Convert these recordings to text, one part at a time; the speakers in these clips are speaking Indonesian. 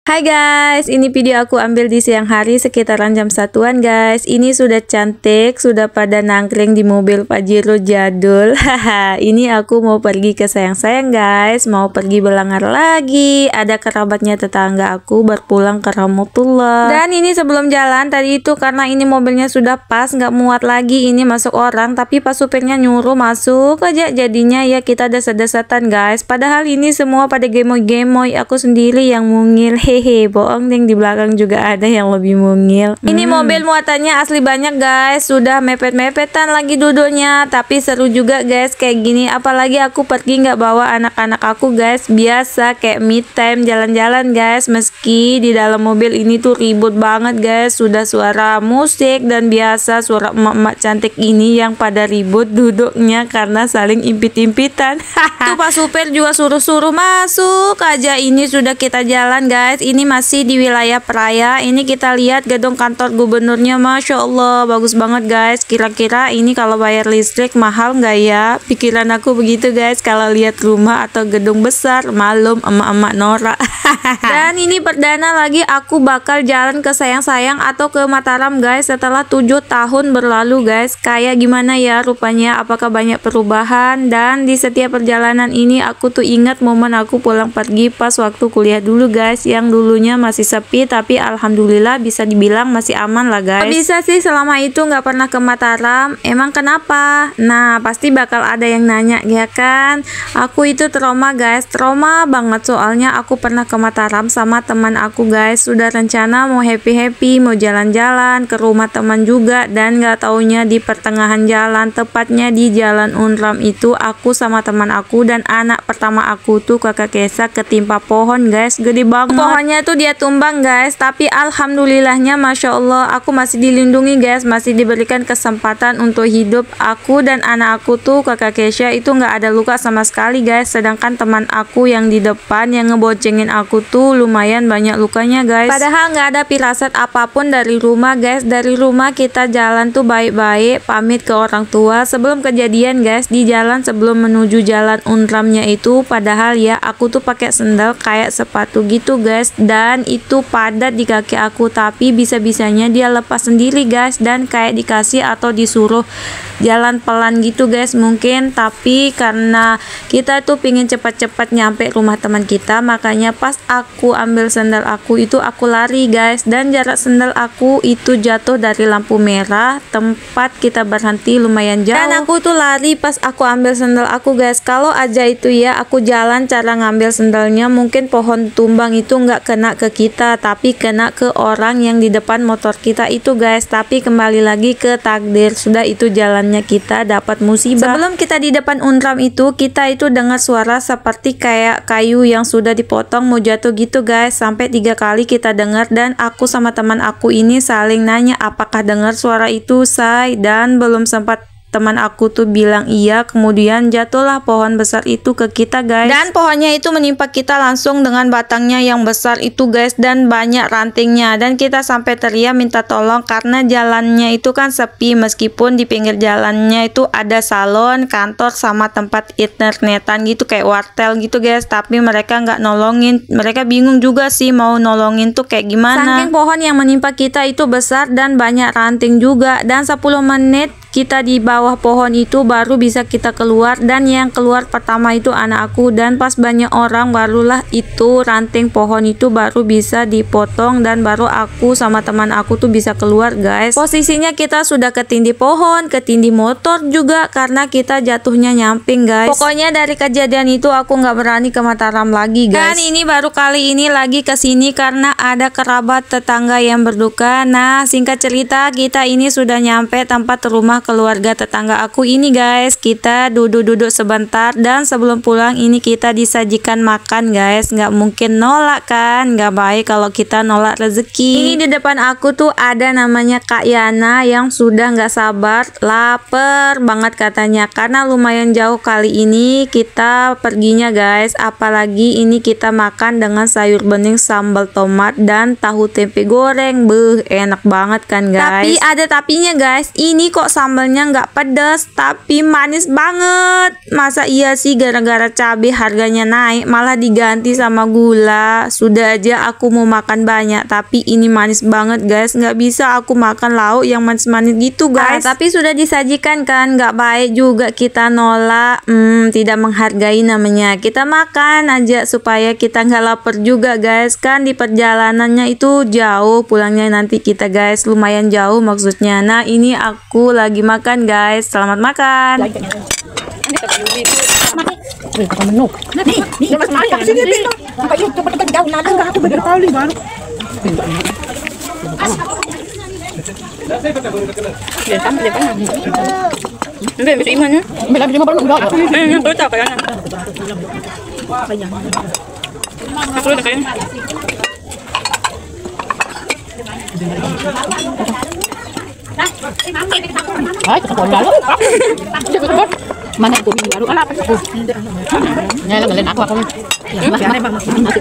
Hai guys, ini video aku ambil di siang hari sekitaran jam 1-an guys. Ini sudah cantik, sudah pada nangkring di mobil Pajero jadul. Haha, ini aku mau pergi ke sayang-sayang guys, mau pergi Belangar lagi. Ada kerabatnya tetangga aku berpulang ke Ramotullah. Dan ini sebelum jalan tadi itu karena ini mobilnya sudah pas, nggak muat lagi ini masuk orang, tapi pas supirnya nyuruh masuk aja, jadinya ya kita desat-desatan guys. Padahal ini semua pada gemoy-gemoy, aku sendiri yang mungil. Hehe, bohong deng, di belakang juga ada yang lebih mungil. Ini mobil muatannya asli banyak guys, sudah mepet-mepetan lagi duduknya, tapi seru juga guys kayak gini. Apalagi aku pergi nggak bawa anak-anak aku guys, biasa kayak me time jalan-jalan guys. Meski di dalam mobil ini tuh ribut banget guys, sudah suara musik dan biasa suara emak-emak cantik ini yang pada ribut duduknya karena saling impit-impitan. Tuh pas supir juga suruh-suruh masuk aja. Ini sudah kita jalan guys. Ini masih di wilayah Peraya. Ini kita lihat gedung kantor gubernurnya, masya Allah bagus banget guys. Kira-kira ini kalau bayar listrik mahal nggak ya? Pikiran aku begitu guys kalau lihat rumah atau gedung besar. Malum emak-emak norak. Dan ini perdana lagi aku bakal jalan ke sayang-sayang atau ke Mataram guys setelah 7 tahun berlalu guys. Kayak gimana ya rupanya, apakah banyak perubahan? Dan di setiap perjalanan ini aku tuh ingat momen aku pulang pergi pas waktu kuliah dulu guys, yang dulunya masih sepi tapi alhamdulillah bisa dibilang masih aman lah guys. Bisa sih selama itu nggak pernah ke Mataram, emang kenapa? Nah pasti bakal ada yang nanya ya kan. Aku itu trauma guys, trauma banget, soalnya aku pernah ke Mataram sama teman aku guys. Sudah rencana mau happy-happy, mau jalan-jalan ke rumah teman juga, dan nggak taunya di pertengahan jalan, tepatnya di Jalan Unram itu, aku sama teman aku dan anak pertama aku tuh kakak Kesa ketimpa pohon guys, gede banget. Pohonnya tuh dia tumbang guys, tapi alhamdulillahnya masya Allah aku masih dilindungi guys, masih diberikan kesempatan untuk hidup. Aku dan anak aku tuh kakak Kesha itu nggak ada luka sama sekali guys, sedangkan teman aku yang di depan yang ngeboncengin aku tuh lumayan banyak lukanya guys. Padahal nggak ada firasat apapun dari rumah guys. Dari rumah kita jalan tuh baik-baik, pamit ke orang tua sebelum kejadian guys. Di jalan sebelum menuju Jalan Unramnya itu, padahal ya aku tuh pakai sendal kayak sepatu gitu guys, dan itu padat di kaki aku, tapi bisa-bisanya dia lepas sendiri guys, dan kayak dikasih atau disuruh jalan pelan gitu guys mungkin. Tapi karena kita tuh pingin cepat-cepat nyampe rumah teman kita, makanya pas aku ambil sendal aku itu aku lari guys, dan jarak sendal aku itu jatuh dari lampu merah tempat kita berhenti lumayan jauh, dan aku tuh lari pas aku ambil sendal aku guys. Kalau aja itu ya aku jalan cara ngambil sendalnya, mungkin pohon tumbang itu nggak kena ke kita tapi kena ke orang yang di depan motor kita itu guys. Tapi kembali lagi ke takdir, sudah itu jalannya kita dapat musibah. Sebelum kita di depan Unram itu, kita itu dengar suara seperti kayak kayu yang sudah dipotong mau jatuh gitu guys, sampai 3 kali kita dengar, dan aku sama teman aku ini saling nanya apakah dengar suara itu say, dan belum sempat teman aku tuh bilang iya, kemudian jatuhlah pohon besar itu ke kita guys, dan pohonnya itu menimpa kita langsung dengan batangnya yang besar itu guys, dan banyak rantingnya, dan kita sampai teriak minta tolong karena jalannya itu kan sepi, meskipun di pinggir jalannya itu ada salon, kantor, sama tempat internetan gitu kayak wartel gitu guys, tapi mereka nggak nolongin. Mereka bingung juga sih mau nolongin tuh kayak gimana, saking pohon yang menimpa kita itu besar dan banyak ranting juga. Dan 10 menit kita di bawah pohon itu baru bisa kita keluar, dan yang keluar pertama itu anak aku, dan pas banyak orang barulah itu ranting pohon itu baru bisa dipotong, dan baru aku sama teman aku tuh bisa keluar guys. Posisinya kita sudah ketindih pohon, ketindih motor juga karena kita jatuhnya nyamping guys. Pokoknya dari kejadian itu aku nggak berani ke Mataram lagi guys. Dan ini baru kali ini lagi kesini karena ada kerabat tetangga yang berduka. Nah singkat cerita kita ini sudah nyampe tempat rumah keluarga tetangga aku ini guys. Kita duduk-duduk sebentar, dan sebelum pulang ini kita disajikan makan guys. Nggak mungkin nolak kan, nggak baik kalau kita nolak rezeki. Ini di depan aku tuh ada namanya Kak Yana yang sudah nggak sabar, lapar banget katanya, karena lumayan jauh kali ini kita perginya guys. Apalagi ini kita makan dengan sayur bening, sambal tomat, dan tahu tempe goreng. Beuh, enak banget kan guys. Tapi ada tapinya guys, ini kok sama sambalnya nggak pedas tapi manis banget. Masa iya sih gara-gara cabai harganya naik malah diganti sama gula. Sudah aja aku mau makan banyak tapi ini manis banget guys. Nggak bisa aku makan lauk yang manis-manis gitu guys. Tapi sudah disajikan kan, nggak baik juga kita nolak. Tidak menghargai namanya. Kita makan aja supaya kita nggak lapar juga guys. Kan di perjalanannya itu jauh pulangnya nanti kita guys, lumayan jauh maksudnya. Nah ini aku lagi makan guys, selamat makan.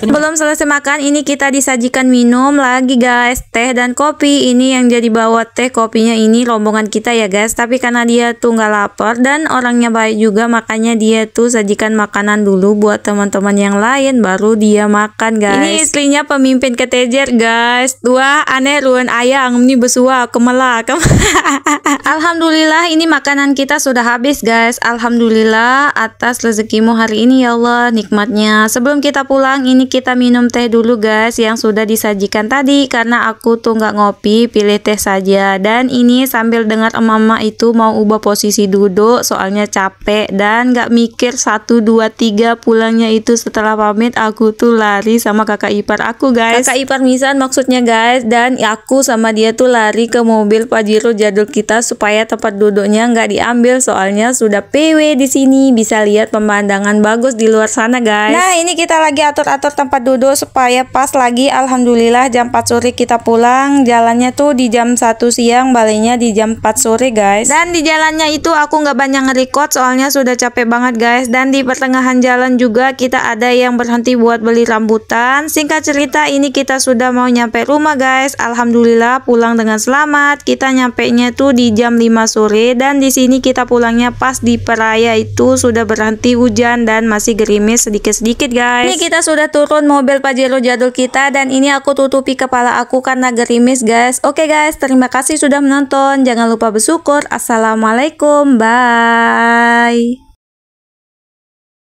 Belum selesai makan, ini kita disajikan minum lagi guys, teh dan kopi. Ini yang jadi bawa teh kopinya ini rombongan kita ya guys. Tapi karena dia tuh nggak lapar dan orangnya baik juga, makanya dia tuh sajikan makanan dulu buat teman-teman yang lain, baru dia makan guys. Ini istrinya pemimpin ketejer guys. Tua aneh ruan ayang ini besua kemelak. Alhamdulillah ini makanan kita sudah habis guys. Alhamdulillah atas rezekimu hari ini ya Allah, nikmatnya. Sebelum kita pulang ini kita minum teh dulu guys yang sudah disajikan tadi. Karena aku tuh nggak ngopi, pilih teh saja. Dan ini sambil dengar emak-emak itu mau ubah posisi duduk soalnya capek dan nggak mikir 1, 2, 3 pulangnya itu setelah pamit aku tuh lari sama kakak ipar aku guys. Kakak ipar Misan maksudnya guys. Dan aku sama dia tuh lari ke mobil Pajero jadul kita supaya tempat duduknya nggak diambil soalnya sudah PW di sini, bisa lihat pemandangan bagus di luar sana guys. Nah ini kita lagi atur-atur tempat duduk supaya pas lagi. Alhamdulillah jam 4 sore kita pulang, jalannya tuh di jam 1 siang, baliknya di jam 4 sore guys. Dan di jalannya itu aku nggak banyak nge-record soalnya sudah capek banget guys. Dan di pertengahan jalan juga kita ada yang berhenti buat beli rambutan. Singkat cerita ini kita sudah mau nyampe rumah guys. Alhamdulillah pulang dengan selamat. Kita nyampe nya tuh di jam 5 sore dan di sini kita pulangnya pas di Peraya itu sudah berhenti hujan dan masih gerimis sedikit-sedikit guys. Ini kita sudah turun mobil Pajero jadul kita dan ini aku tutupi kepala aku karena gerimis guys. Oke guys, terima kasih sudah menonton. Jangan lupa bersyukur. Assalamualaikum, bye.